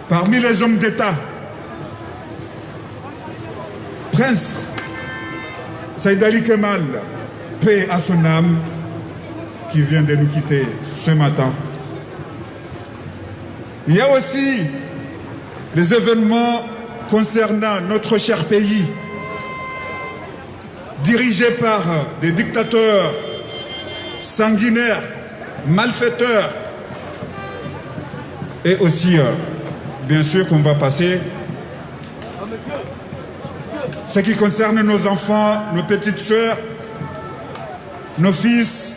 parmi les hommes d'État, Prince Saïd Ali Kemal, paix à son âme, qui vient de nous quitter ce matin. Il y a aussi les événements concernant notre cher pays, dirigé par des dictateurs sanguinaires, malfaiteurs, et aussi, bien sûr, qu'on va passer ce qui concerne nos enfants, nos petites sœurs, nos fils,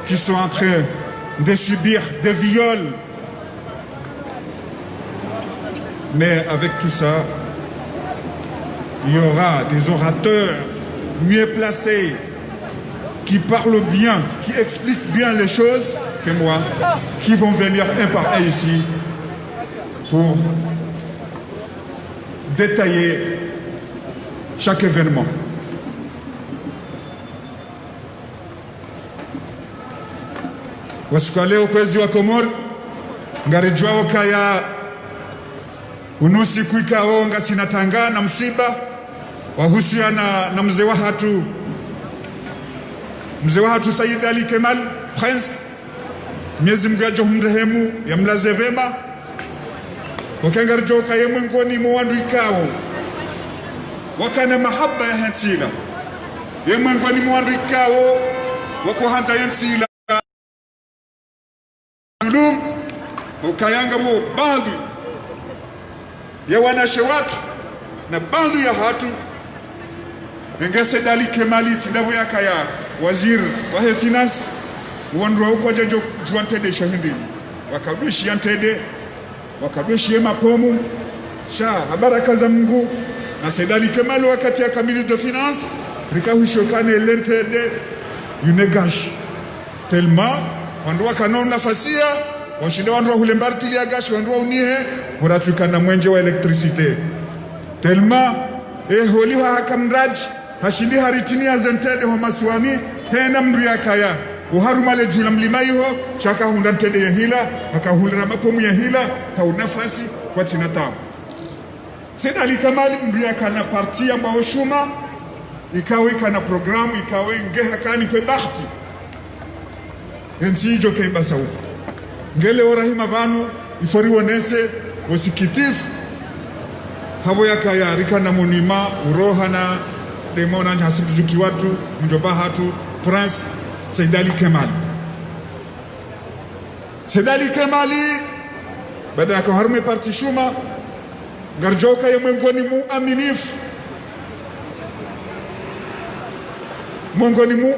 qui sont en train de subir des viols. Mais avec tout ça, il y aura des orateurs mieux placés, qui parlent bien, qui expliquent bien les choses que moi, qui vont venir un par un ici pour détailler chaque événement. Wasukale ukwezi wa Komor ngarijwao kaya unusi kuikao ngasinatanga na msiba wahusiana na mzee wa hatu Said Ali Kemal Prince, Mwenyezi Mungu aje humrehemu yamlaze vema. Wakangarjoka ye miongoni mwa wandu ikao wakana mahaba ya hantila ye miongoni mwa wandu ikao wakuhanta yantila ulum ukayanga mo bandu ya wanashe watu na bandu ya hatu Said Ali Kemali tindavu ya kaya waziri wa finance wandu wa ukwa jajo juantede shahindi wakadushi yantede wakadoshi mapomu sha baraka za Mungu na Said Ali Kemal wakati ya kamili de finance rikahushokane lentede yunegash tellement wandu wakanona fasia washinde wandu hulembartili ya gash wandu unihe muratukana mwenje wa electricité tellement holi hakamraji hashindi haritini ya zentede wa maswami hena mru ya kaya uharumale jula mlima iho shaka hundantede ya hila hakahulira mapomu ya hila hau nafasi kwa tinatamu. Said Ali Kemal mria kana parti ambao shuma ikawe kana programu ikawe ngeha kani kwe bahti enti ijo kei basau ngele orahima vanu ifori wonese wasikitifu havo ya kaya rikana monima urohana demona nhasibuzuki watu mjoba hatu Prince Said Ali Kemal. Said Ali Kemali baada ya kuharume parti shuma garjoka ya miongoni mu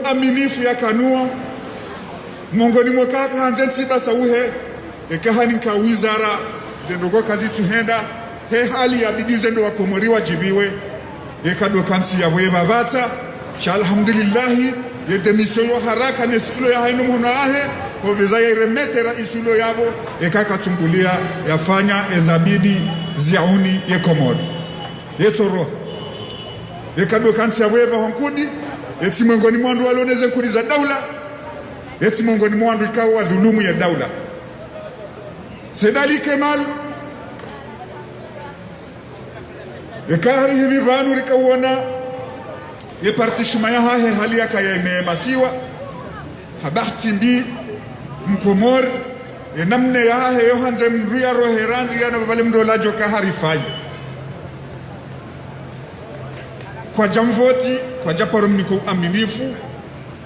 aminifu ya kanua miongoni mu kaka hanzensi basa uhe ekahani ka wizara zendogo kazi tuhenda he hali ya bidii zendo wakomoriwa jibiwe ekado kansi ya weba bata sha alhamdulillah ye demission yo haraka nesifilo ya hainu mhono ahe oveza ya iremete raisulo yabo ekaka tumbulia yafanya ezabidi ziauni ye Komori yetoro ekado kansi ya weba honkudi eti miongoni mwandu waloneze kuri za daula eti miongoni mwandu ikawa wa dhulumu ya daula. Said Ali Kemal ekahari hivi vanu rikawona ye parti shuma ya hahe hali ya kaya imeemasiwa habahti mbi mkomori namne ya hahe yohanze mruya roheranzi ya nababali mdolajo kaharifai kwa jamvoti kwa japarum niko aminifu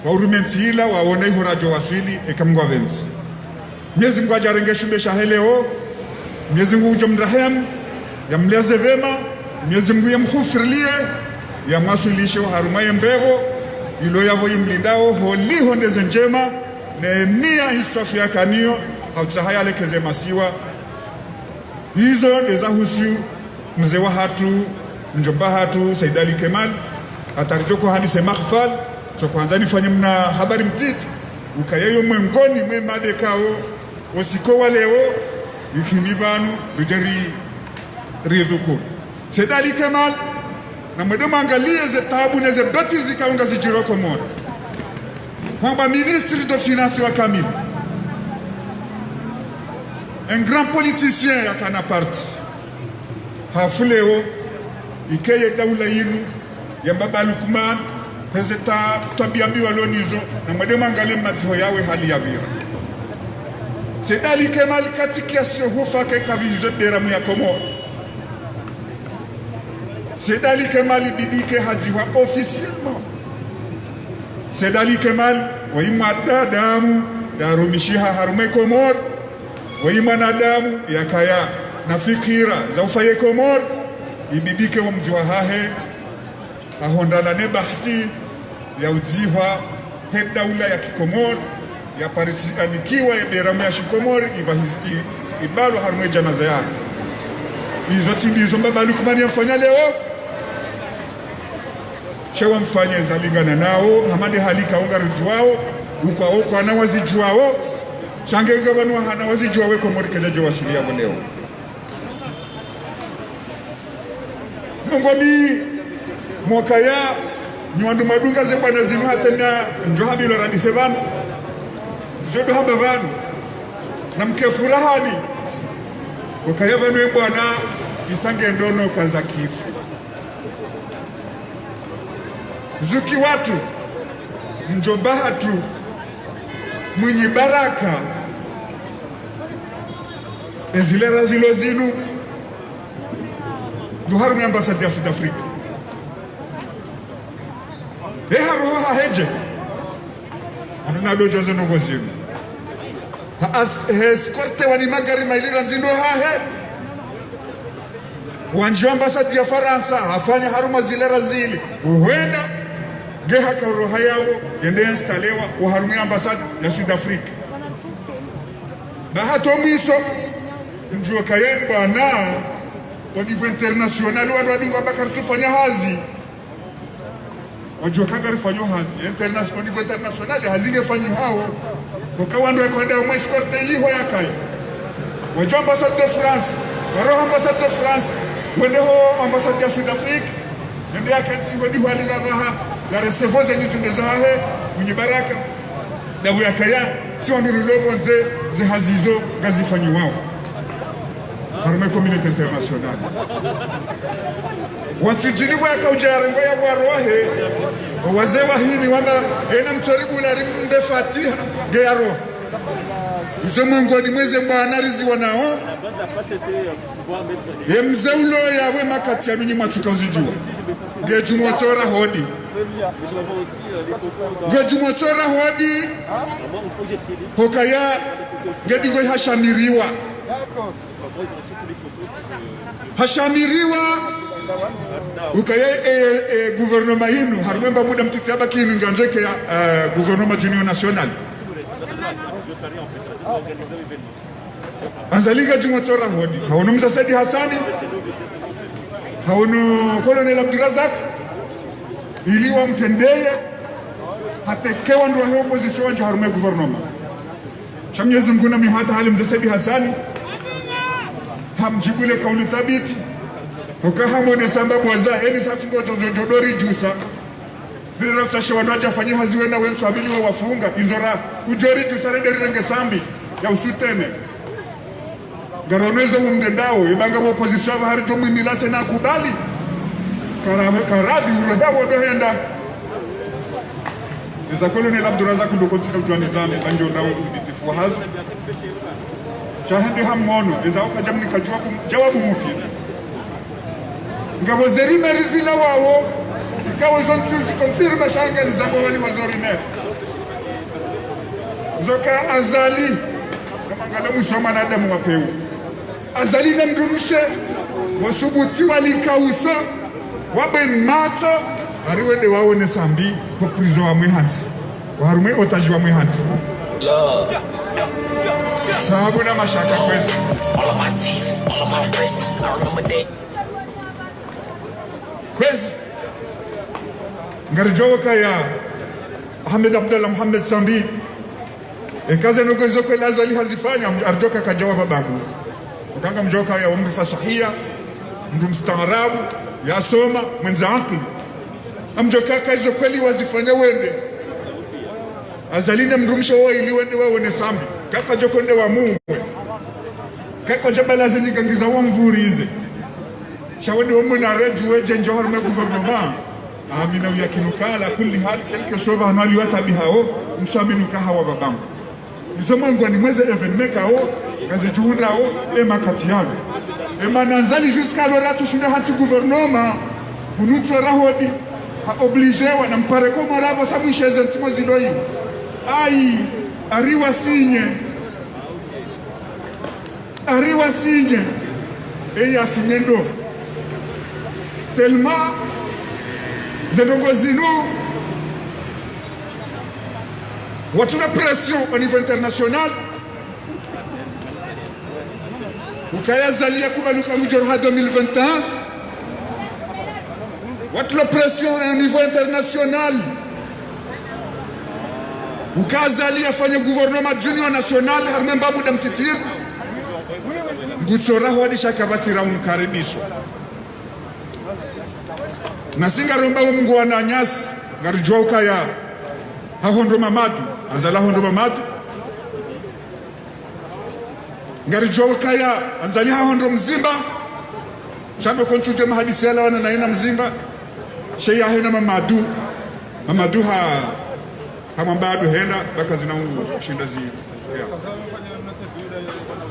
wa urumenti hila waone horajo waswili ekamgwa venzi Mwenyezi Mungu ajarenge shumbe shaheleo Mwenyezi Mungu ujomrahem ya mleze vema Mwenyezi Mungu ya mkhufirlie ya mwasuilishe harumaye mbevo ilo yavo imlindao holi hondeze njema ne nia hisofi ya kanio hautahaya lekeze masiwa hizo leza husu mzee wa hatu mjomba hatu Said Ali Kemal atarijoko hadise makhfal so kwanza nifanye mna habari mtiti ukayeyo mwengoni mwe madekao osiko waleo ikimibanu rijari ridhukuru Said Ali Kemal na mwedoma angalie ze tabu neze beti zikaunga zijiroko mwana kwamba ministri de finance wa kamili un grand politicien yakana parti hafuleo ikeye daula yinu ya Baba Lukman hezeta tabiambiwa lonizo na mwadema ngale maziho yawe hali ya vira sedali kemal katikia sio hufa keka vizo beramu ya Komoro sedali kemal bidike haziwa officiellement sedali kemal waima dadamu darumishiha harume Komoro waima nadamu yakaya na fikira za ufaye Komoro ibidike wa mjiwa hahe ahondana ne bahati ya udziwa he daula ya Kikomoro ya parisi anikiwa ya beramu ya Shikomori ibalo harume janaza ya hizo timbizo Baba Lukman yafanya leo shewa mfanye zalingana nao hamade halika unga rujuwao ukwa na wazijuwao shange gavanu hana wazijuwawe Komori kejajo wasulia leo Mungoni mwaka ya nywandu madunga zemba na zinu hatena njoha bilo radise vanu jodo haba vanu na mke furahani wakaya vanu mbwana isange ndono kaza kifu zuki watu njobahatu mwenye baraka ezilera zilo zinu duharu ambassador ya South Africa roha heje anuna dojo zenogo zinu eskorte wani magari mailira nzindo hahe wanji ambassador ya Faransa afanya haruma zilera zili uwenda geha ka roha yao yende instalewa uharumi ambassador ya South Africa bahato mwiso njuwa kayemba na au niveau international wadunga bakartu fanya hazi wajua kanga rifanyo hazi international niveau international hazinge fanyi hao wakawando yakwenda mwa escorte hiho yakai wajua ambassade de France waro ambassade de France wende ho ambassade ya South Africa nende yakati wadi hali baha la recevoir zenyu tungezahe mwenye baraka dabu yakaya si wanuru lobo nze ze hazizo gazifanyi wao harume community international watu jini waka ujarengo ya warohe wazee wa hini wamba ena mtoribu la rimbe fatiha geyaro izo mungoni mweze mbwana rizi wanao ye mzeulo ya we makati ya nunyi matuka uzijua gejumotora hodi gejumotora hodi hokaya gedigo hashamiriwa hashamiriwa ukaya gouvernement hinu harumemba muda mtitaba kinu nganjeke ya gouvernement d'union nationale anzaliga jumotora hodi haunu Msasedi Hassani haunu Colonel Abdurazak iliwa mtendeye hatekewa ndo wa opposition wanja harume gouvernement shamnyezi mkuna mihata hali Msasedi Hassani hamjibule kauli thabiti ukahamone sababu waza eni satungo jodori jusa vile ratashe wanaja fanya haziwe na wensu abili wa wafunga izora ujori jusa rederi renge sambi ya usutene garonezo umdendao ibanga wa opposition wa harijo mwimilate na kubali karadi uroda wadohenda iza Colonel Abdurazak ndo kontina ujuanizame banjo ndao uditifu hazo shahende hamono iza ukajamni jawabu mufida ngabo zerime rizila wao ikawa zontuzi confirme shanga nzambo wali wazorime zoka azali kama ngala musoma na Adamu wapeu azali na mdumshe wasubuti walikauso wabe mato ariwende waone sambi ko prison wa mwihanzi warume otaji wa mwihanzi sababu na mashaka kwezi kwezi ngarijoka ya Ahmed Abdallah Muhammad Sambi ekaze nuko kwa lazali hazifanya arjoka kajawaba babu ukanga mjoka ya umri fasahia mtu mstaarabu yasoma mwenzangu amjoka kazo kweli wazifanya wende azaline mrumsho wao ili wende waone sambi kaka jokonde wa Mungu kako jabala zini kangiza wa mvurize shawadi wa na reju weje njohar me gouvernement amina yakinukala kulli hal quelque chose anali watabi hao msaminuka hawa babangu nisema ngwani mweze evenement kao gaze juhunao e makatiano e mananzali jusqu'à l'oratu shunda hatu gouvernement bunutso rahodi ha obligé wana mpare ko morava sa mwisheze ntimo ziloyi ai ariwa sinye e ya sinyendo tellement zedongo zinu watu la pression au niveau international ukayazalia kubaluka mujorha 2021 watu la pression au niveau international ukazalia fanya gouvernement junior national harmemba muda mtitir ngutsora hwadi shakabatira umkaribisho nasinga romba mungu wana nyasi ngarijwa ukaya hahondo mamadu anzala hondo mamadu ngarijwa ukaya anzali hahondo mzimba shando konchuje mahadisi yala wana naina mzimba sheya hena mamadu hamambadu henda baka zina shinda zi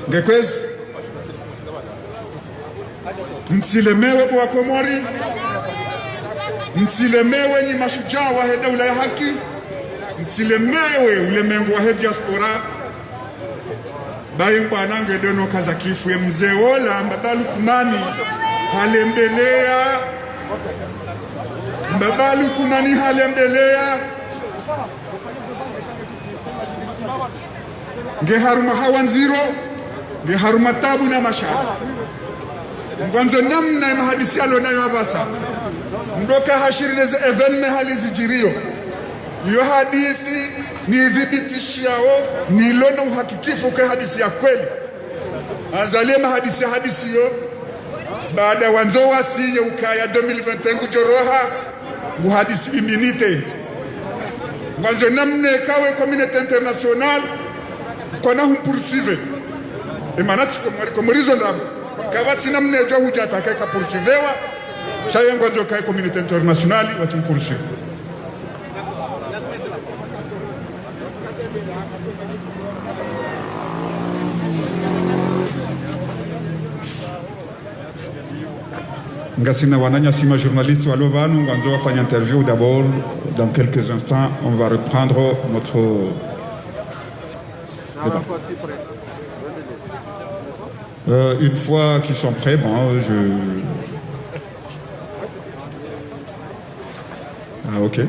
ngekwezi mtsilemewe kwa Komori mtsilemewe ni mashujaa wa daula ya haki mtsilemewe ulemengo wa diaspora bayi mbwanange dono kazakifu ya mzee ola mbabalu kumani halembelea ngeharuma hawanziro ngeharuma tabu na mashaka mwanzo namna ya mahadisi yalo nayo abasa mdoka hashirineze evenme halizijirio iyo hadithi ni dhibitishao ni lono uhakikifu kwa hadisi ya kweli azalie mahadisi ya hadisi yo baada wanzo wasiye ukaya 2021 kujoroha muhadisi iminite mwanzo namne kawe community international kwa na poursuivre et manati comme raison d'ab kawati namne jo hujata ka poursuivre shayengo jo kai community international wati poursuivre Ngasina wananya sima journaliste wa Lobanu nganzo wafanya interview d'abord dans quelques instants on va reprendre notre débat. Une fois qu'ils sont prêts, bon, Ah, ok.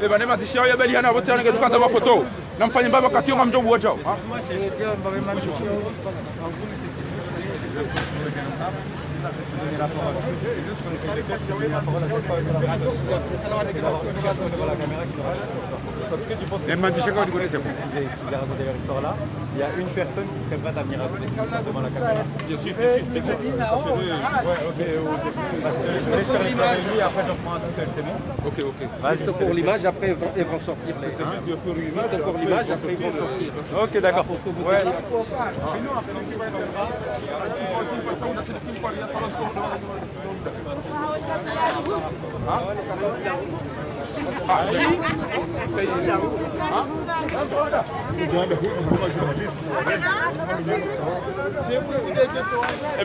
Eba nema tishia ya beli hana wote wanenge tukaza mafoto na mfanye mbaba kationga mjobu wachao Il y a une personne qui serait prête à venir raconter devant la caméra. Bien sûr, bien sûr. Ça serait... Ouais, ok. Je vais faire l'image et après j'en prends un tout seul, c'est bon? Ok, ok. Juste pour l'image, après ils vont sortir. Juste pour l'image, après ils vont sortir. Ok, d'accord. Ouais.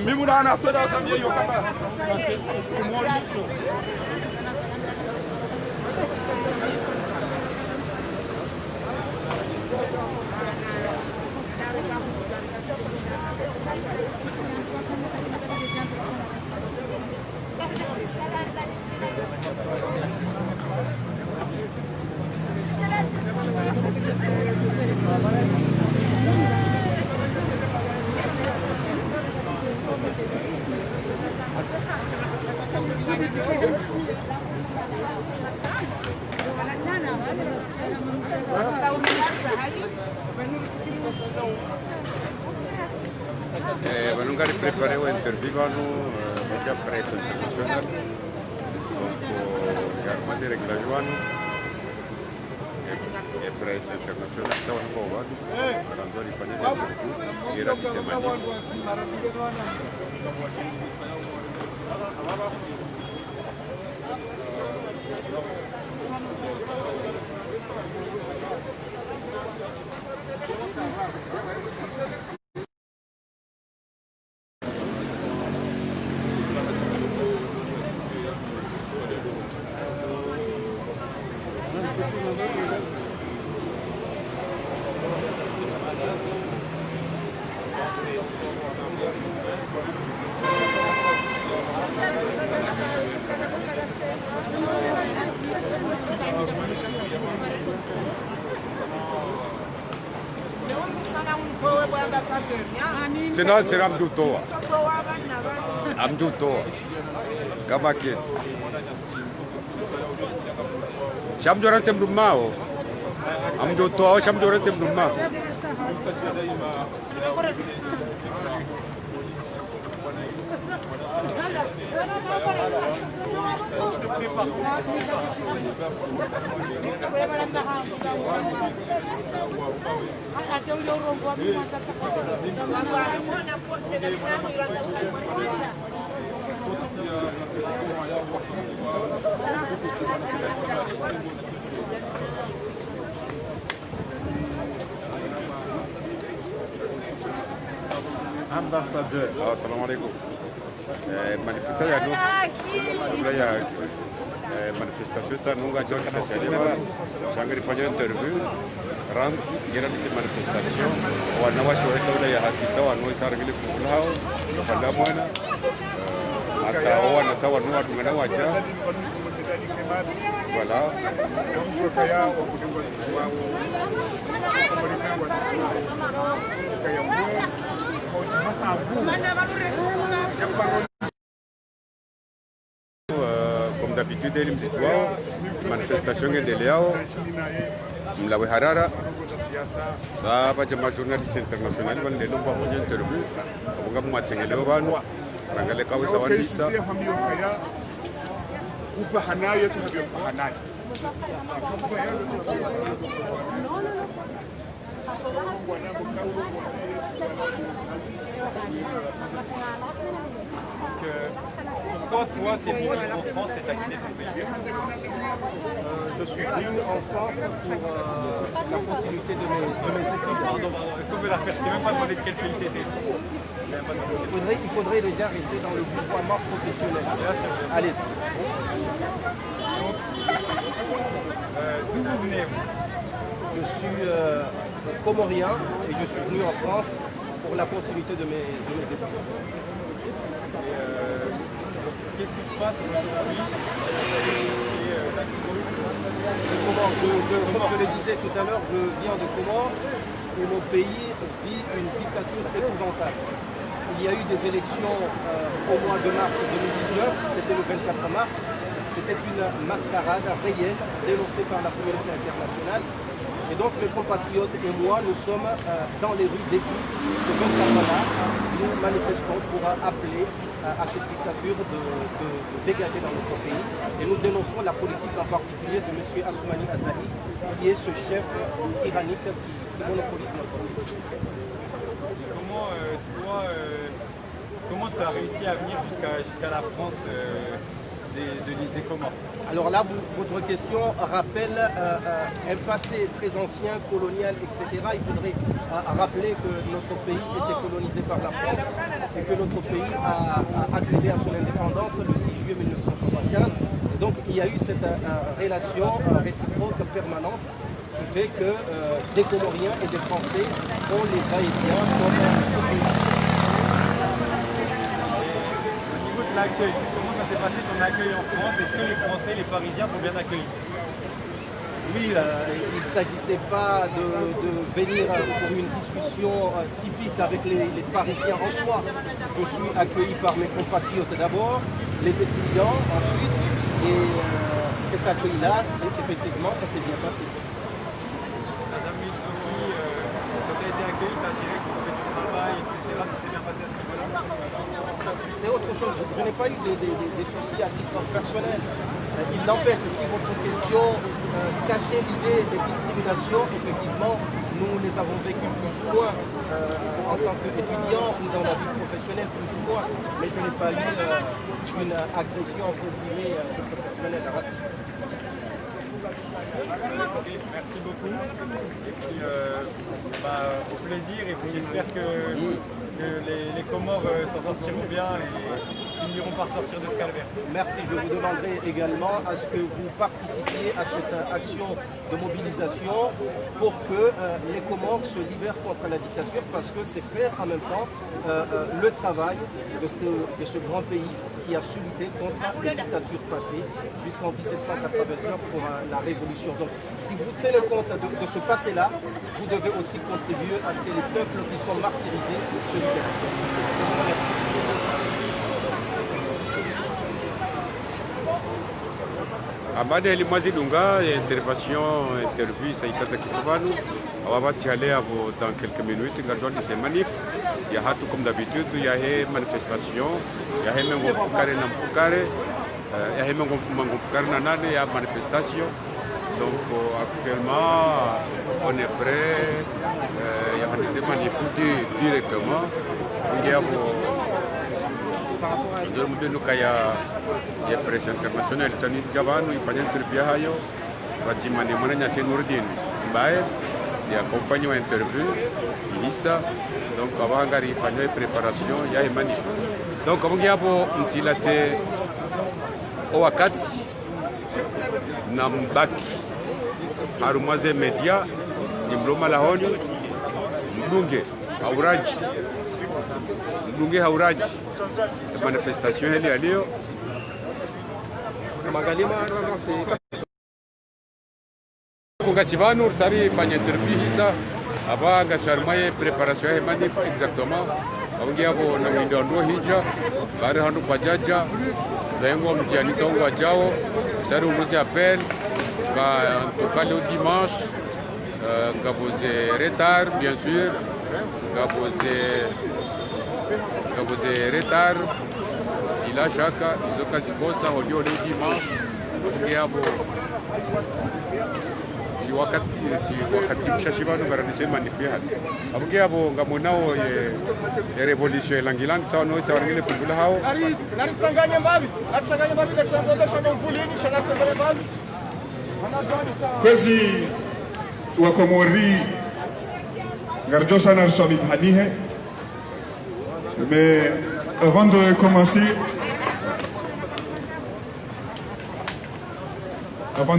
Mimi na anatoa samia hiyo kama Nunca preparé una entrevista mucha prensa internacional, como director Joano, prensa internacional estaba en Bogotá, hablando de España y era semana. Senão será Amdutoa. Amdutoa. Kamakin. Sham joran tem dumao. Amdutoa sham joran tem dumao. Ambassadeur. Assalamualaikum. Manifestation manifestation tanunga John Sasaliwa shangari fanya interview rams jera ni manifestation wanawashi wa ya hakika wanaoisara ngile fulao panda mwana hata wana tawa nua tungana wacha wala comme d'habitude ele mzitwao manifestation endeleao mlawe harara baba jama journaliste international bandelo bafanya interview abunga mwatengeleo banu rangale kawe sawanisa upa hanaya tu habyo hanaya Pourquoi toi tu es venu en France et tu as quitté ton pays? Je suis venu en France pour la continuité de mes études. Pardon, est-ce qu'on peut la faire? Je t'ai même pas demandé de quel pays tu étais. Il faudrait déjà rester dans le déploiement professionnel. Allez-y. D'où vous venez? Je suis comorien et je suis venu en France pour la continuité de mes études. Qu'est-ce qui se passe aujourd'hui? Comme je le disais tout à l'heure, je viens de Comores et mon pays vit une dictature épouvantable. Il y a eu des élections au mois de mars 2019, c'était le 24 mars. C'était une mascarade réelle dénoncée par la communauté internationale. Et donc mes compatriotes et moi, nous sommes dans les rues depuis ce 24 mars. Nous manifestons pour appeler à cette dictature de dégager dans notre pays. Et nous dénonçons la politique en particulier de M. Assoumani Azali, qui est ce chef tyrannique qui monopolise notre pays. Comment tu as réussi à venir jusqu'à la France des Comores? Alors là, votre question rappelle un passé très ancien, colonial, etc. Il faudrait rappeler que notre pays était colonisé par la France et que notre pays a accédé à son indépendance le 6 juillet 1975. Et donc il y a eu cette relation réciproque permanente qui fait que des Comoriens et des Français ont les va-et-vient comme tout pays. Au niveau de l'accueil, comment ça s'est passé ton accueil en France? Est-ce que les Français, les Parisiens t'ont bien accueilli? Oui, il ne s'agissait pas de venir pour une discussion typique avec les Parisiens en soi. Je suis accueilli par mes compatriotes d'abord, les étudiants ensuite, et cet accueil-là, effectivement, ça s'est bien passé. T'as jamais eu de soucis quand tu as été accueilli, tu as direct trouvé du travail, etc. Tout s'est bien passé à ce niveau-là? C'est autre chose. Je n'ai pas eu des soucis à titre personnel. Il n'empêche, si votre question cachait l'idée des discriminations, effectivement, nous les avons vécues plus ou moins en tant qu'étudiants ou dans la vie professionnelle plus ou moins. Mais je n'ai pas eu une agression entre guillemets personnelle raciste. Ok, merci beaucoup. Et puis, au plaisir. Et puis j'espère que les Comores s'en sortiront bien et finiront par sortir de ce calvaire. Merci. Je vous demanderai également à ce que vous participiez à cette action de mobilisation pour que les Comores se libèrent contre la dictature, parce que c'est faire en même temps le travail de ce grand pays qui a su lutter contre les dictatures passées jusqu'en 1789 pour la révolution. Donc si vous tenez compte de ce passé-là, vous devez aussi contribuer à ce que les peuples qui sont martyrisés se libèrent. Amade Limazi Dunga, interview, Saïkata Kifabanu. On va aller dans quelques minutes. Gardons de ces manifs. Il y a tout comme d'habitude, il y a des manifestations, il y a des manifestations. Donc actuellement, on est prêt. Il y a des manifs directement. Il y a des presse internationale. Sanis Javanu, il fallait interviewer Hayo. Bajimane Mananya Senurdin. Bae, il y a accompagné une interview. Lisa. Donc avant il y a une préparation, il y a une manif. Donc comme il y a un petit latte au wakati na mbaki harumaze media ni mloma lahoni mbunge hauraji manifestation ile leo kunga sibanu tari fanya interview hisa abanga sharmaye préparation ya manif exactement abungi abo na windondo hija bari handu pajaja zayengo mtiani tongo jao sari umuti appel ka le dimanche ngaboze retard bien sûr ngaboze retard ila shaka izoka zikosa hodio le dimanche abungi abo wakati mshashibano garanise manifihali abuge abo ngamonao ye revolution elangilang tano isa warngile fungula hao Natsanganya mbabi natsangobesha nomvulini shanatsanganya mbabi kwezi wa Komori ngarjosa na rsomi hanihe. Mais avant de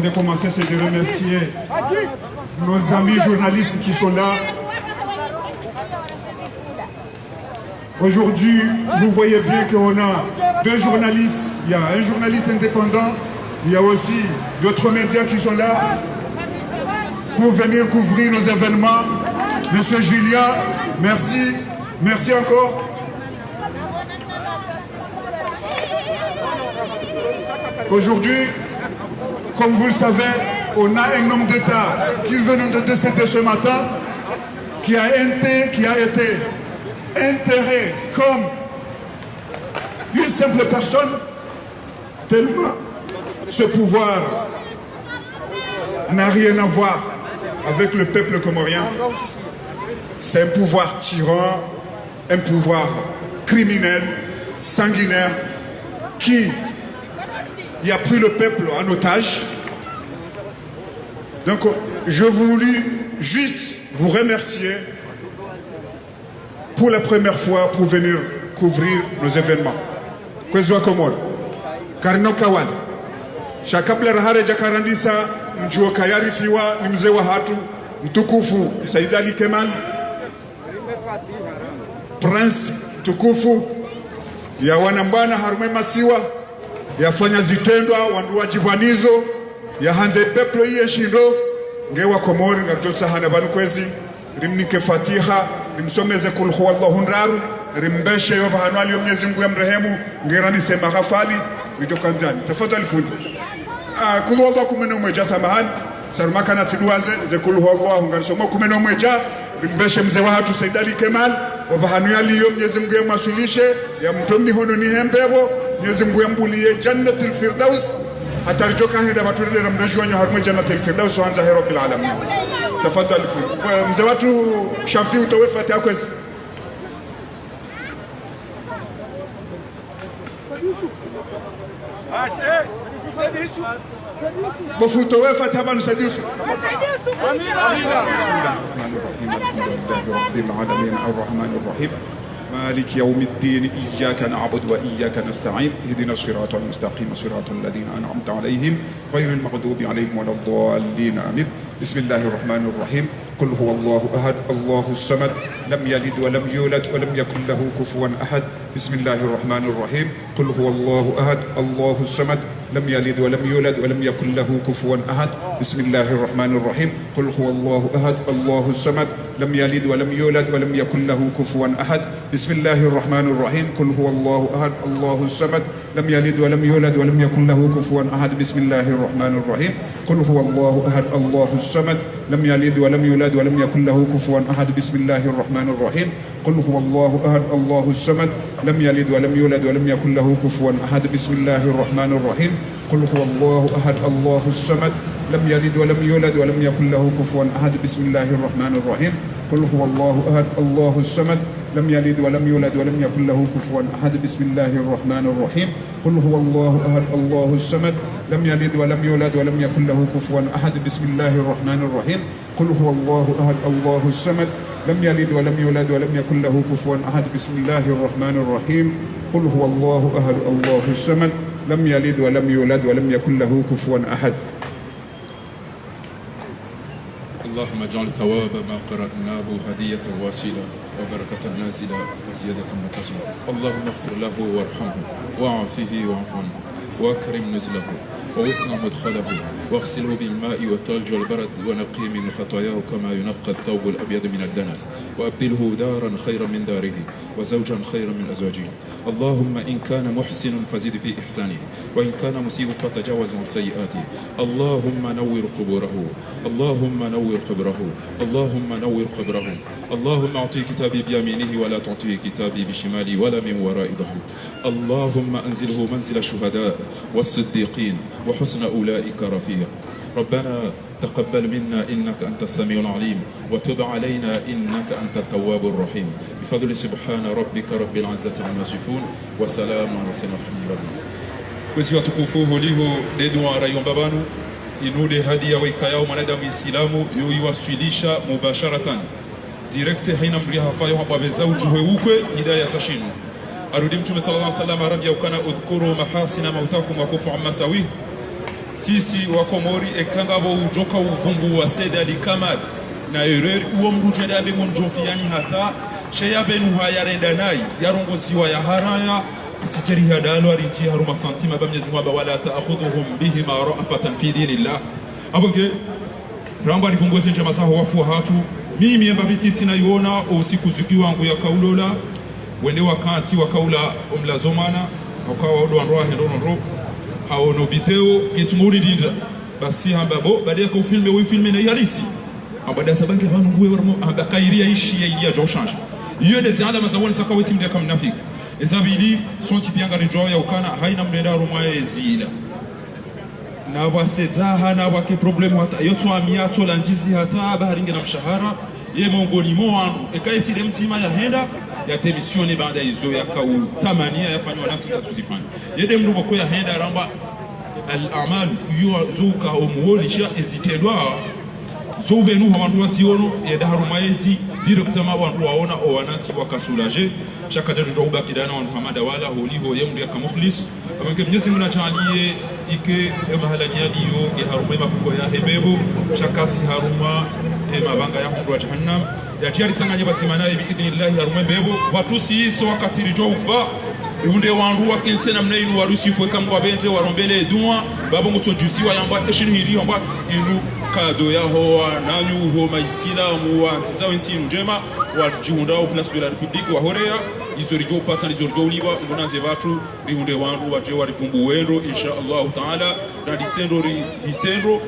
commencer, c'est de remercier nos amis journalistes qui sont là. Aujourd'hui, vous voyez bien qu'on a deux journalistes. Il y a un journaliste indépendant, il y a aussi d'autres médias qui sont là pour venir couvrir nos événements. Monsieur Julien, merci. Merci encore. Aujourd'hui, comme vous le savez, on a un homme d'État qui vient de décéder ce matin, qui a été enterré comme une simple personne, tellement ce pouvoir n'a rien à voir avec le peuple comorien. C'est un pouvoir tyran, un pouvoir criminel, sanguinaire, qui a pris le peuple en otage. Donc, je voulais juste vous remercier pour la première fois pour venir couvrir nos événements. Kwezwa Komoro, Karino Kawali, Shakabla Rahare Jakarandisa, Mjuo Kayari Fiwa, ni mzee wa hatu, mtukufu Said Ali Kemal, Prince mtukufu ya wanambana Harume Masiwa, yafanya zitendwa wanduwa jivanizo ya hanze peplo iye shindo ngewa Komori ngarjotsa hana banu kwezi rimnike fatiha nimsomeze kul huwallahu nraru rimbeshe yo bahano aliyo Mwenyezi Mungu amrehemu ngirani sema ghafali vitokanjani tafadhali fundi kulu Allah kumeno mweja samahani sarumaka na tiduaze ze kulu Allah ngarishomo kumeno mweja rimbeshe mzee watu Said Ali Kemal wa bahano aliyo Mwenyezi Mungu yamwasilishe ya mtomi hono ni hembevo Mwenyezi Mungu yambulie jannatul firdaus atarijoka henda baturele ramrejwa harumwe jannatul firdaus wanza rabbil alamin tafadhali fundi mzee watu Shafi utowefa takwezi بفوتو وفات هبان سديسو بسم الله الرحمن الرحيم الحمد لله رب العالمين الرحمن الرحيم مالك يوم الدين إياك نعبد وإياك نستعين اهدنا الصراط المستقيم صراط الذين أنعمت عليهم غير المغضوب عليهم ولا الضالين آمين بسم الله الرحمن الرحيم قل هو الله أحد الله الصمد لم يلد ولم يولد ولم يكن له كفوا أحد بسم الله الرحمن الرحيم قل هو الله أحد الله الصمد لم يلد ولم يولد ولم يكن له كفوا أحد بسم الله الرحمن الرحيم قل هو الله أحد الله الصمد لم يلد ولم يولد ولم يكن له كفوا أحد بسم الله الرحمن الرحيم قل هو الله أحد الله الصمد لم يلد ولم يولد ولم يكن له كفوا أحد بسم الله الرحمن الرحيم قل هو الله أحد الله الصمد لم يلد ولم يولد ولم يكن له كفوا أحد بسم الله الرحمن الرحيم قل هو الله أحد الله الصمد لم يلد ولم يولد ولم يكن له كفوا أحد بسم الله الرحمن الرحيم قل هو الله أحد الله الصمد لم يلد ولم يولد ولم يكن له كفوا أحد بسم الله الرحمن الرحيم قل هو الله أحد الله الصمد لم يلد ولم يولد ولم يكن له كفوا أحد بسم الله الرحمن الرحيم قل هو الله أحد الله الصمد لم يلد ولم يولد ولم يكن له كفوا أحد بسم الله الرحمن الرحيم قل هو الله أحد الله الصمد لم يلد ولم يولد ولم يكن له كفوا أحد بسم الله الرحمن الرحيم قل هو الله أحد الله الصمد لم يلد ولم يولد ولم يكن له كفوا أحد. اللهم اجعل ثواب ما قرأناه هدية واصلة وبركة نازلة وزيادة متصلة. اللهم اغفر له وارحمه وعافه واعف عنه واكرم نزله ووسع مدخله واغسله بالماء والثلج والبرد ونقي من خطاياه كما ينقى الثوب الأبيض من الدنس وأبدله دارا خيرا من داره وزوجا خيرا من أزواجه. اللهم إن كان محسن فزد في إحسانه وإن كان مسيء فتجاوز عن سيئاته. اللهم نور قبوره اللهم نور قبره اللهم نور قبره. اللهم أعطيه كتابي بيمينه ولا تعطيه كتابي بشمالي ولا من وراء ظهره. اللهم أنزله منزل الشهداء والصديقين وحسن أولئك رفيقا. ربنا تقبل منا إنك أنت السميع العليم وتب علينا إنك أنت التواب الرحيم. بفضل سبحان ربك رب العزة عما يصفون وسلام وسلام الحمد لله. Kwezi watukufu holiho dedwa rayomba banu inude hadi ya weka yao mwanadamu Islamu yoiwasilisha mubasharatan direct haina mria hafayo habaweza ujuhe ukwe hidayah tashinu arudi mtume sallallahu alaihi wasallam arabia ukana udhkuru mahasina mautakum wa kufu amma sawi sisi wakomori ekangabo ujoka uvungu wa Said Ali Kemal na erer uo mruje dabe ngonjofiani hata sheya benu hayarenda nai yarongoziwa ya haraya tijeri hadalo ariji haruma santima bamnyezi mwaba wala ta'khudhuhum bihima ra'fatan fi dinillah aboge ramba lipungoze njema saho wafu hatu mimi emba bititi na yona usiku zuki wangu ya kaulola wende wakati wakaula omlazomana wakawa odo anroa hendono hao no video getumuri dinda basi hambabo baada ya filme we filme na yalisi abada sabange vanu ngwe warmo abakairia ishi ya jo change iyo des alama za woni sakaweti mde kam nafik ezabili sonti pianga rejo ya ukana haina mdenda roma ezila na wasezaha na wake problem hata yoto amiato lanjizi hata baharinge na mshahara ye mongoni moandu ekaiti de mtima ya henda ya temisione baada hizo ya kautamania yafanywa na tutazifanya yede mrubo ko ya henda ramba al-amal yuzuka omwolisha ezitedwa zobenu hawandu wasiono yeda harumaezi directement wandu waona owanati wakasulaje chaka jaju ubaki dana wandu hamada wala holiho yemdu yakamukhlis abake Mwenyezi Mungu anajalie ike mahala nyadiyo ge haruma mafuko ya hebebo chakati haruma mabanga ya hundu wa jahannam ya tiari sanganye batimana biidhnillah haruma bebo watusi hizo wakati rijo ufa unde wandu wakense namna inu warusi fwe kamwa benze warombele dua babo ngutojusiwa yamba eshin hiri yamba inu kado ya hoa nanyu ho maisila mu wa ntizao insi njema wa jiunda au place de la République wa horea izorijo upata izorijo uliwa mbonanze watu riunde wandu waje warivumbu wendo insha Allah taala na disendo hisendo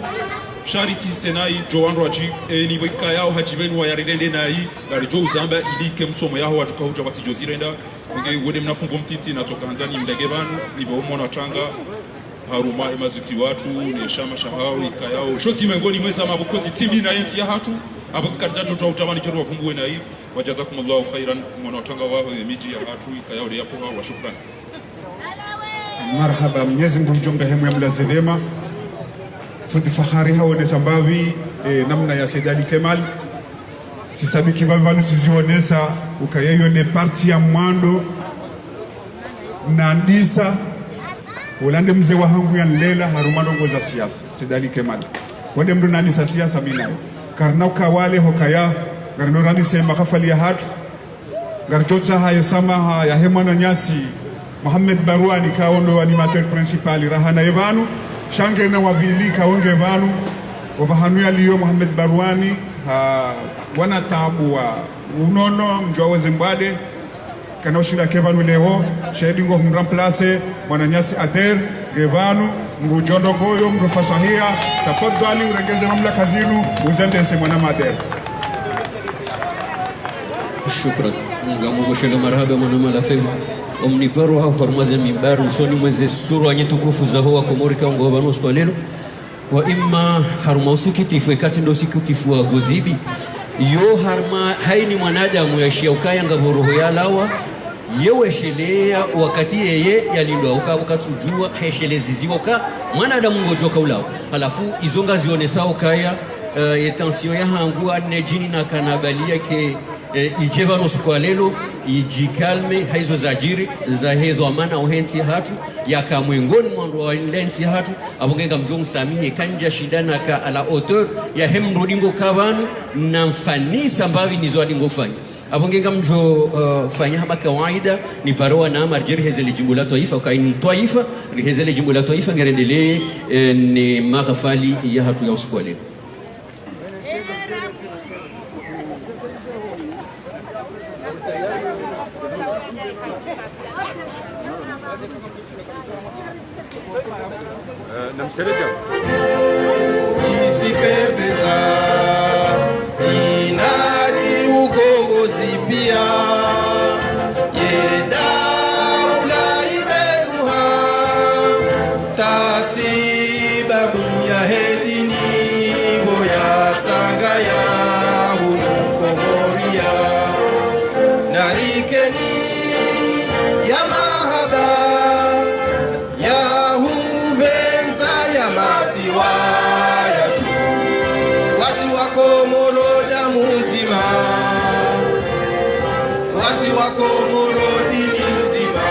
shariti senai jowandu waji ni wika yao hajivenu wa yaridende nai garijo uzamba ilike msomo yao watuka huja watijozirenda wede mnafungo mtiti na toka hanzani mdege banu nibo mwana tanga haruma emaziti watu ni shama shahao ikayao shoti mengoni mweza mabukozi tibi na yenti ya hatu abo karjato tautamani kero wafumbuwe na hii wajazakumullahu khairan mwana tanga wao miji ya hatu ikayao de yapo wa shukran. Marhaba, Mwenyezi Mungu mjombe hemu ya mlazilema fundi fahari hao ne sambavi namna ya Saidali Kemal sisabiki vavanu tuzionesa ukayeyo ne parti ya mwando na ndisa ulande mzee wa hangu ya nlela harumandongo za siasa Saidali Kemal wende mdu nani sa siasa minayo karna ukawale hokaya garno rani sema kafali ya hatu garjotsa haya sama ya hemana nyasi Mohamed Barwani kaondo animateur principal rahana evanu shange na wavili kaonge vanu wavahanu ya liyo Mohamed Barwani wana tabu wa unono mjwa Zimbabwe kana ushinda kevanu leo shahidi ngo mramplace mwana nyasi Ader gevanu ngujondo goyo mrofasahia tafadhali urengeze mamlaka zinu uzendese mwana Mader. Shukran. Ngamu shelo marhaba mwana malafevu omniparo hao farmaze mimbaru soni mweze suru anyitukufu za hoa Komori kaungo vano spalelo wa imma haruma usukitifu ekati ndo sikitifu wa gozibi yo harma haini mwanadamu yashia ukaya ngaboroho ya lawa yewe shelea wakati yeye yalindwa ukatujua hesheleziziwa ka mwanadamu ngojoka ulao halafu izonga zionesa ukaya tension ya hangu anejini na kanabalia ke ijeva no sikwalelo ijikalme haizo zajiri za hezo amana ohenti hatu yaka mwengoni mwandu wa lenti hatu abongenga mjongu samiye kanja shidana ka ala auteur ya hemrodingo kabanu na mfanisa mbavi nizo adingo fanya abongenga mjo fanya hama kawaida ni paroa na marjiri hezele jimbo la taifa ukaini taifa hezele jimbo la taifa ngerendele ni maghafali ya hatu ya usikwalelo. Namsereja isipepeza inadi ukombozi pia yedaula ibenuha tasibabu ya hedini boya tsanga ya hunukomoria narikeni ya mahaba wasi wako molodini nzima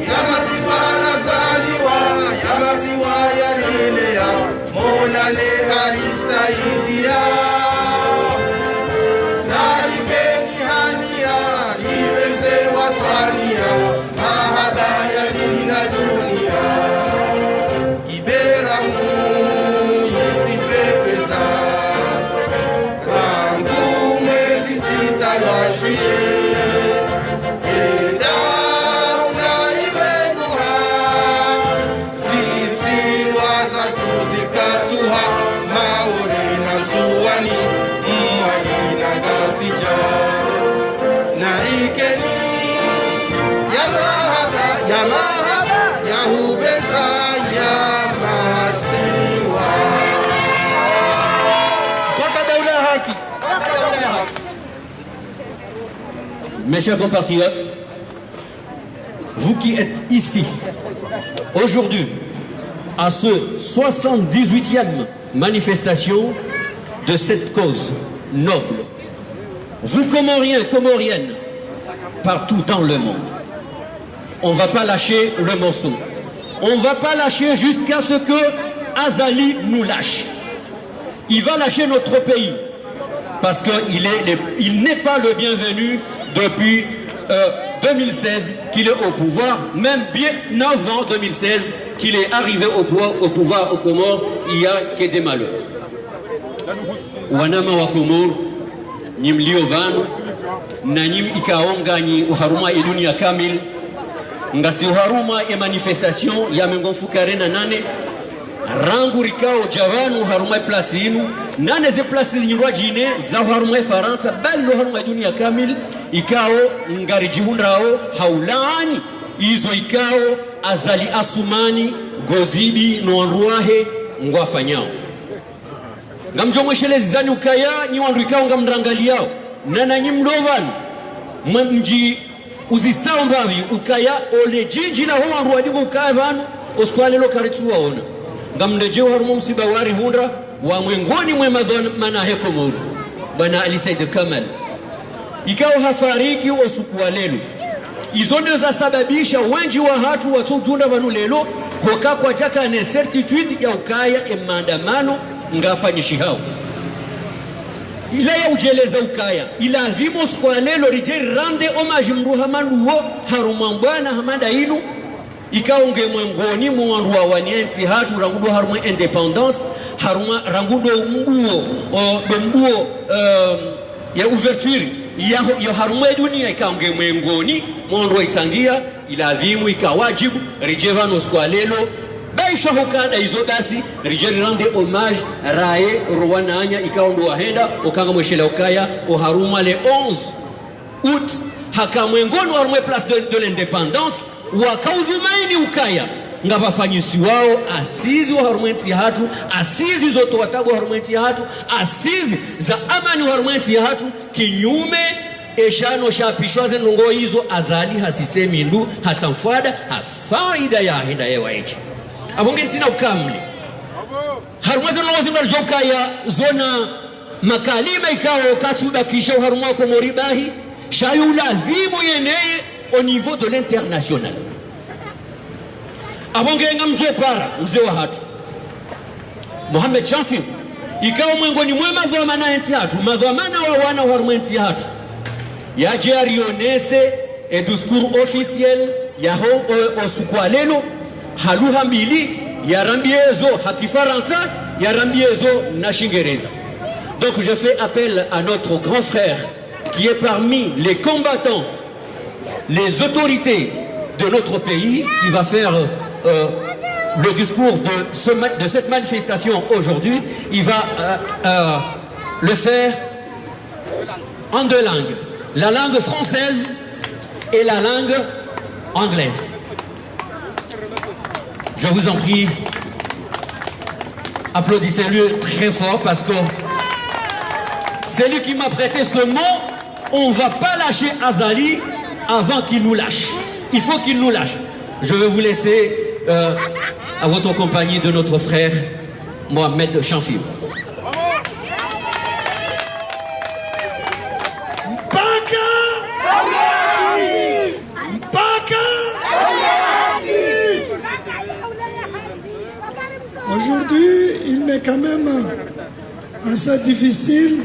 yamasiwa nazaliwa yamasiwa yalilea molale alisaidia naripeni hania ribenze watania mahaba ya dini na dunia iberamu isipepeza Mes chers compatriotes, vous qui êtes ici, aujourd'hui, à ce 78e manifestation de cette cause noble, vous Comoriens, Comoriennes, partout dans le monde, on ne va pas lâcher le morceau. On ne va pas lâcher jusqu'à ce que Azali nous lâche. Il va lâcher notre pays parce qu'il n'est pas le bienvenu depuis 2016 qu'il est au pouvoir, même bien avant 2016 qu'il est arrivé au pouvoir aux Comores, il n'y a que des malheurs. Wanama wa Komoro, Nimliovano, nanyim ikaonga ni uharuma idunia kamil ngasi uharuma ya manifestation ya mengonfu karena nane rangu rikao javanu uharuma plasi inu nane ze plasi nyirwa jine za uharuma Faransa bali uharuma dunia kamil ikao ngari jihundrao haulani izo ikao azali asumani gozibi noanruahe ngwafanyao ngamjomweshelezi zani ukaya ni wandu ikao ngamrangaliao nana nyimlovani mji uzisao mbavi ukaya ole jinji na huwa wandu wadigo ukaya vanu oskwale lo karitu waona ngamdejeo harumo msiba wari hundra wa mwengoni mwemazona mana heko muru bana Ali Said Kamal ikao hafariki osukuwa lelu izo ndio za sababisha wengi wa hatu watujunda vanu lelo hoka kwa jaka ne certitude ya ukaya emandamano ngafanyishi hao ila ya ujeleza ukaya ila vimos kwa lelo rijeri rande omaji mruha manduo harumambwana hamanda inu ikaunge mwengoni mwanduwa wanienti hatu rangudo haruma independence haruma rangudo mbuo ya ouverture ya haruma dunia ikaunge mwengoni mwanduwa itangia ila vimu ikawajibu rijevanos kwa lelo baisha hukada izo basi rijeri rande homage rae rwananya ikaondo wahenda okanga mweshela ukaya oharuma le 11 août hakamwengono harumwe place de l'indépendance wakauzumaini ukaya ngabafanyisi wao asizi harumwenti hatu asizi zoto watabu harumwenti hatu asizi za amani harumwenti hatu kinyume eshano shapishwaze nungo hizo azali hasisemi ndu hatamfada hafaida ya henda yewa echi abonge ntina ukamli harumwaze nungozi mnarjoka ya zona makalima ikao katuba kisha harumwa ko moribahi shayula vimo yeneye au niveau de l'international abonge ngamje para mzee wa hatu Mohamed Chafi ikao mwengoni mwema dhamana enti hatu madhamana wa wana harumwenti hatu yaje arionese e discours officiel ya ho osukwalelo haluha mbili ya rambiezo hakifaransa ya rambiezo na shingereza. Donc je fais appel à notre grand frère qui est parmi les combattants, les autorités de notre pays, qui va faire le discours de cette manifestation aujourd'hui. Il va le faire en deux langues, la langue française et la langue anglaise. Je vous en prie, applaudissez-le très fort parce que c'est lui qui m'a prêté ce mot. On ne va pas lâcher Azali avant qu'il nous lâche. Il faut qu'il nous lâche. Je vais vous laisser à votre compagnie de notre frère Mohamed Chafi. Aujourd'hui, il m'est quand même assez difficile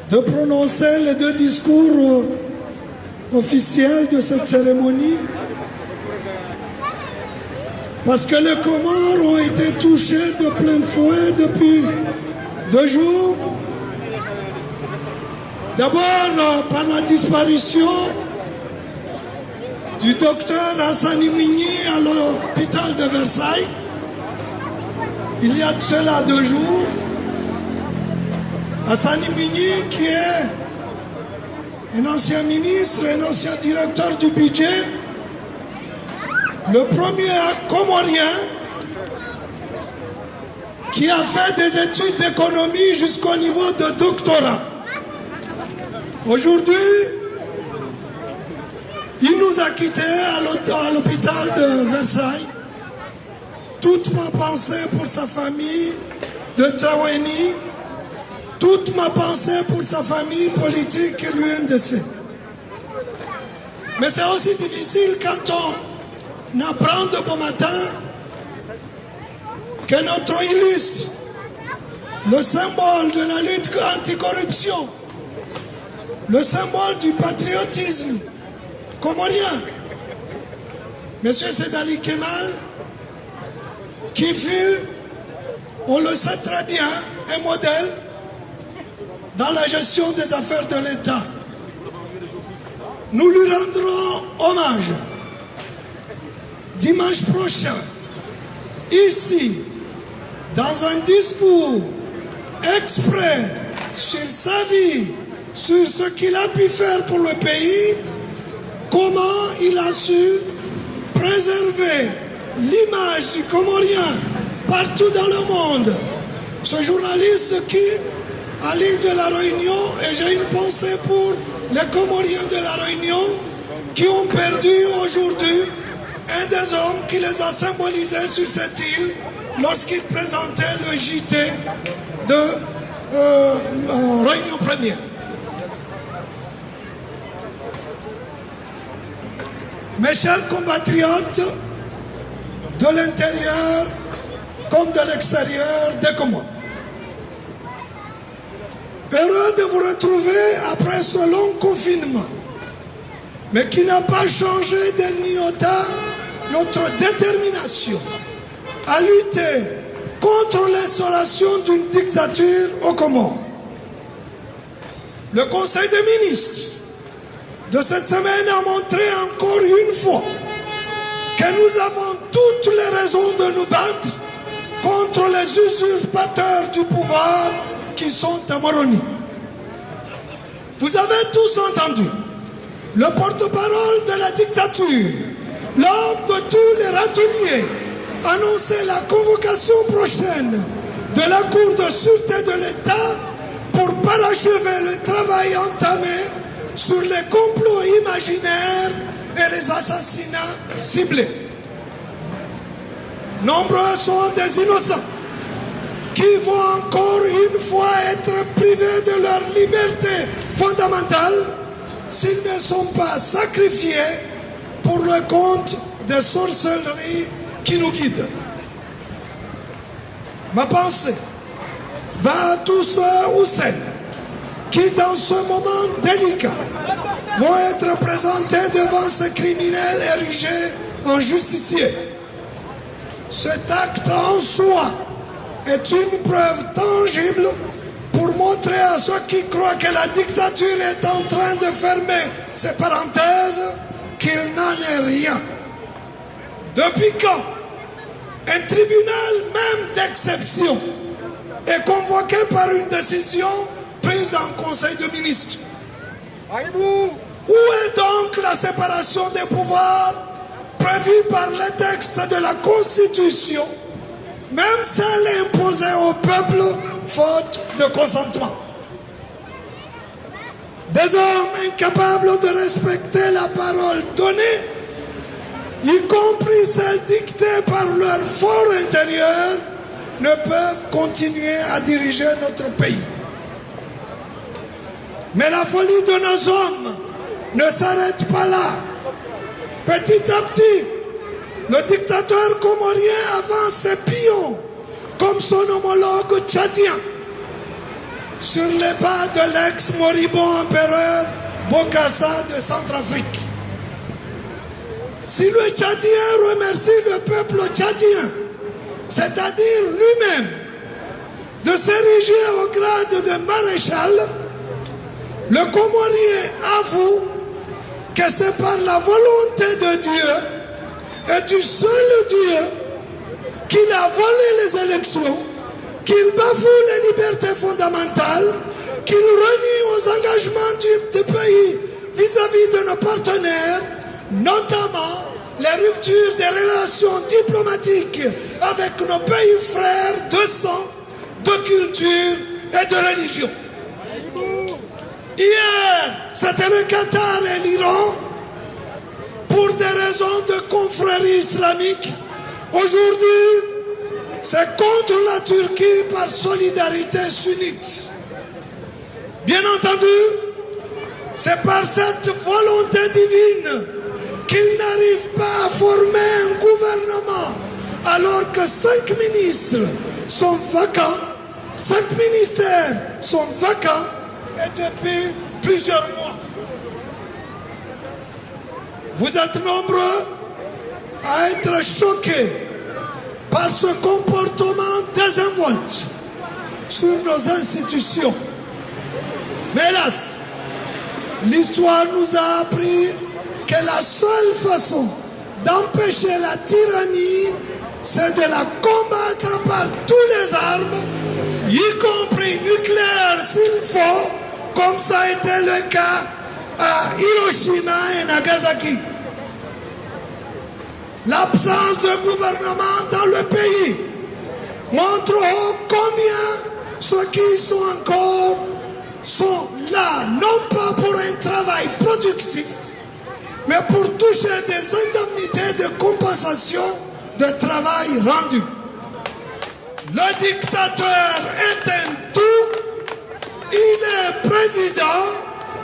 de prononcer les deux discours officiels de cette cérémonie parce que les Comores ont été touchés de plein fouet depuis 2 jours. D'abord par la disparition du docteur Hassani Migny à l'hôpital de Versailles, il y a de cela 2 jours. Hassani Migny qui est un ancien ministre, un ancien directeur du budget, le premier Comorien qui a fait des études d'économie jusqu'au niveau de doctorat. Aujourd'hui, il nous a quittés à l'hôpital de Versailles. Toute ma pensée pour sa famille de Taweni, toute ma pensée pour sa famille politique et l'UNDC. Mais c'est aussi difficile quand on apprend de bon matin que notre illustre, le symbole de la lutte anticorruption, le symbole du patriotisme comorien, M. Sedali Kemal, qui fut, on le sait très bien, un modèle dans la gestion des affaires de l'État. Nous lui rendrons hommage dimanche prochain, ici, dans un discours exprès sur sa vie, sur ce qu'il a pu faire pour le pays, comment il a su préserver l'image du Comorien partout dans le monde. Ce journaliste qui, à l'île de la Réunion, et j'ai une pensée pour les Comoriens de la Réunion, qui ont perdu aujourd'hui un des hommes qui les a symbolisés sur cette île lorsqu'il présentait le JT de Réunion Première. Mes chers compatriotes de l'intérieur comme de l'extérieur des Comores, heureux de vous retrouver après ce long confinement, mais qui n'a pas changé d'un iota notre détermination à lutter contre l'instauration d'une dictature aux Comores. Le Conseil des ministres de cette semaine a montré encore une fois que nous avons toutes les raisons de nous battre contre les usurpateurs du pouvoir qui sont à Moroni. Vous avez tous entendu le porte-parole de la dictature, l'homme de tous les râteliers, annoncer la convocation prochaine de la Cour de sûreté de l'État pour parachever le travail entamé sur les complots imaginaires et les assassinats ciblés. Nombreux sont des innocents qui vont encore une fois être privés de leur liberté fondamentale s'ils ne sont pas sacrifiés pour le compte des sorcelleries qui nous guident. Ma pensée va à tous ceux ou celles qui, dans ce moment délicat, vont être présentés devant ces criminels érigés en justiciers. Cet acte en soi est une preuve tangible pour montrer à ceux qui croient que la dictature est en train de fermer ses parenthèses qu'il n'en est rien. Depuis quand un tribunal, même d'exception, est convoqué par une décision prise en Conseil de ministres? Où est donc la séparation des pouvoirs prévue par les textes de la Constitution, même celle imposée au peuple faute de consentement? Des hommes incapables de respecter la parole donnée, y compris celle dictée par leur fort intérieur, ne peuvent continuer à diriger notre pays. Mais la folie de nos hommes ne s'arrête pas là. Petit à petit, le dictateur comorien avance ses pions, comme son homologue tchadien, sur les pas de l'ex-moribond empereur Bokassa de Centrafrique. Si le Tchadien remercie le peuple tchadien, c'est-à-dire lui-même, de s'ériger au grade de maréchal, le Comorien avoue que c'est par la volonté de Dieu et du seul Dieu qu'il a volé les élections, qu'il bafoue les libertés fondamentales, qu'il renie aux engagements du pays vis-à-vis de nos partenaires, notamment les ruptures des relations diplomatiques avec nos pays frères de sang, de culture et de religion. Hier, c'était le Qatar et l'Iran pour des raisons de confrérie islamique. Aujourd'hui, c'est contre la Turquie par solidarité sunnite. Bien entendu, c'est par cette volonté divine qu'il n'arrive pas à former un gouvernement alors que 5 ministres sont vacants, 5 ministères sont vacants et depuis plusieurs mois. Vous êtes nombreux à être choqués par ce comportement désinvolte sur nos institutions. Mais hélas, l'histoire nous a appris que la seule façon d'empêcher la tyrannie, c'est de la combattre par toutes les armes, y compris nucléaires s'il faut, comme ça a été le cas à Hiroshima et Nagasaki. L'absence de gouvernement dans le pays montre combien ceux qui sont encore sont là, non pas pour un travail productif, mais pour toucher des indemnités de compensation de travail rendu. Le dictateur est un tout, il est président,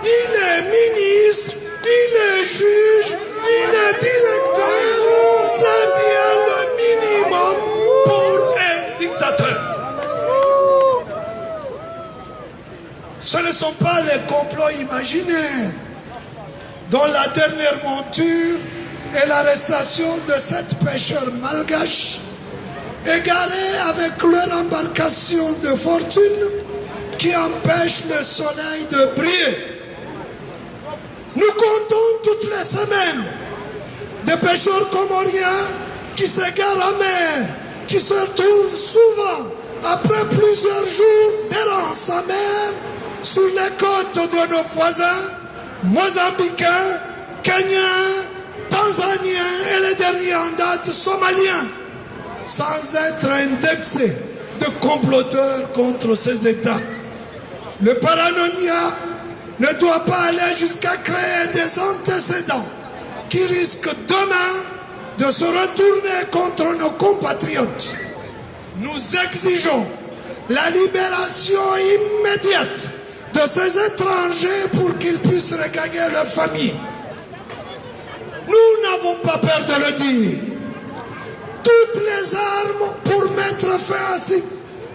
il est ministre, il est juge, il est directeur, c'est bien le minimum pour un dictateur. Ce ne sont pas les complots imaginaires dont la dernière monture est l'arrestation de 7 pêcheurs malgaches égarés avec leur embarcation de fortune qui empêche le soleil de briller. Nous comptons toutes les semaines des pêcheurs comoriens qui s'égarent en mer, qui se retrouvent souvent après plusieurs jours d'errance en mer sur les côtes de nos voisins mozambicains, kenyans, tanzaniens et les derniers en date somaliens, sans être indexés de comploteurs contre ces États. Le paranoïa ne doit pas aller jusqu'à créer des antécédents qui risquent demain de se retourner contre nos compatriotes. Nous exigeons la libération immédiate de ces étrangers pour qu'ils puissent regagner leur famille. Nous n'avons pas peur de le dire. Toutes les armes pour mettre fin à cette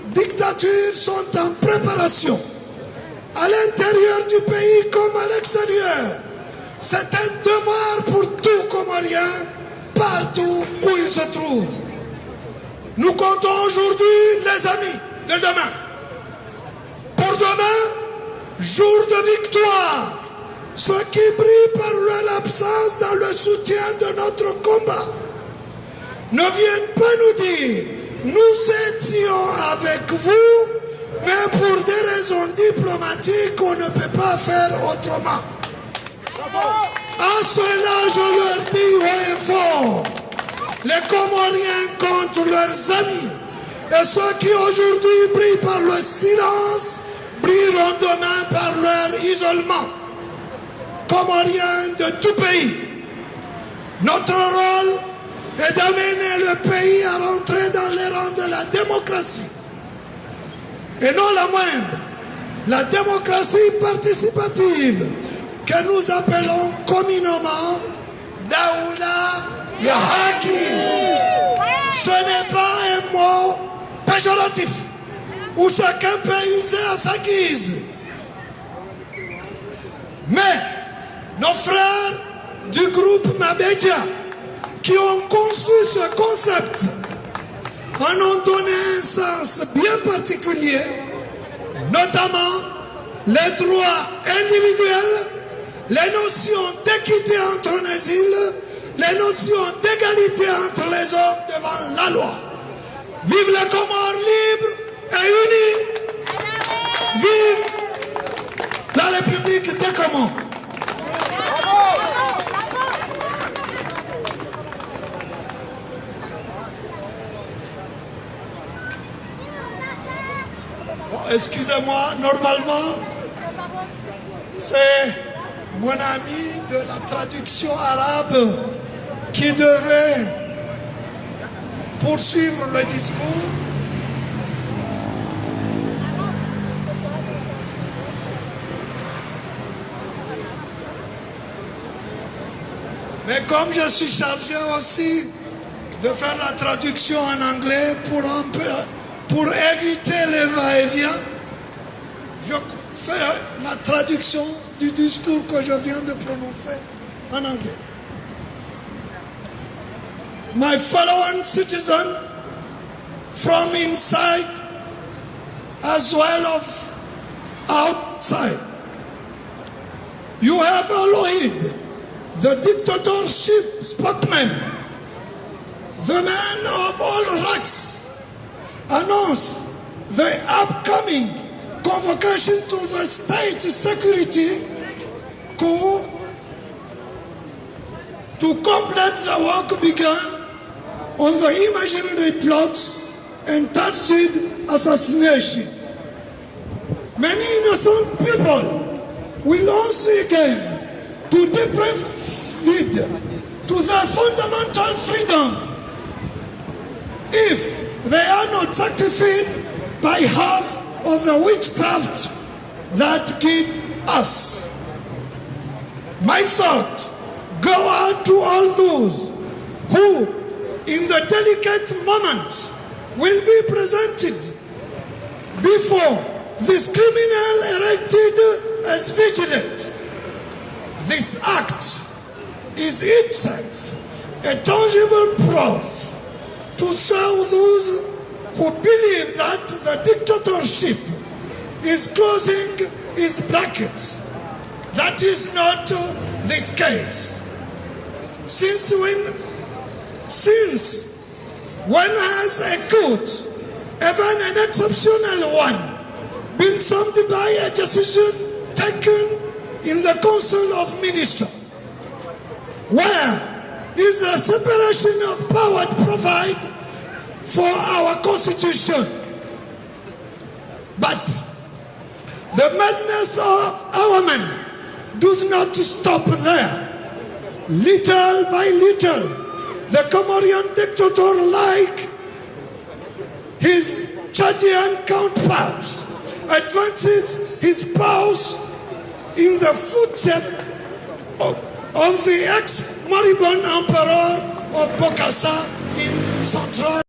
dictature sont en préparation. À l'intérieur du pays comme à l'extérieur. C'est un devoir pour tout Comorien, partout où il se trouve. Nous comptons aujourd'hui les amis de demain. Pour demain, jour de victoire, ceux qui brillent par leur absence dans le soutien de notre combat ne viennent pas nous dire « nous étions avec vous », mais pour des raisons diplomatiques, on ne peut pas faire autrement. À cela, je leur dis haut et fort, les Comoriens comptent leurs amis, et ceux qui aujourd'hui brillent par le silence, brilleront demain par leur isolement. Comoriens de tout pays, notre rôle est d'amener le pays à rentrer dans les rangs de la démocratie. Et non la moindre, la démocratie participative que nous appelons communément Daoula Yahaki. Ce n'est pas un mot péjoratif où chacun peut user à sa guise. Mais nos frères du groupe Mabedja qui ont conçu ce concept en ont donné un sens bien particulier, notamment les droits individuels, les notions d'équité entre les îles, les notions d'égalité entre les hommes devant la loi. Vive les Comores libres et unis! Vive la République des Comores! Excusez-moi, normalement, c'est mon ami de la traduction arabe qui devait poursuivre le discours. Mais comme je suis chargé aussi de faire la traduction en anglais pour éviter les va-et-vient, je fais la traduction du discours que je viens de prononcer en anglais. My fellow citizens from inside as well as outside, you have Aloid, the dictatorship spokesman, the man of all ranks, announced the upcoming convocation to the State Security Corps to complete the work begun on the imaginary plots and targeted assassination. Many innocent people will once again to deprive to their fundamental freedom if they are not sacrificed by half of the witchcraft that killed us. My thought go out to all those who, in the delicate moment, will be presented before this criminal erected as vigilant. This act is itself a tangible proof to show those who believe that the dictatorship is closing its brackets. That is not the case. Since when has a good, even an exceptional one, been summed by a decision taken in the Council of Ministers? Where is the separation of power provided for our Constitution? But the madness of our men does not stop there. Little by little, the Comorian dictator, like his Chadian counterparts, advances his powers in the footsteps of the ex-moribund emperor of Bokassa in Central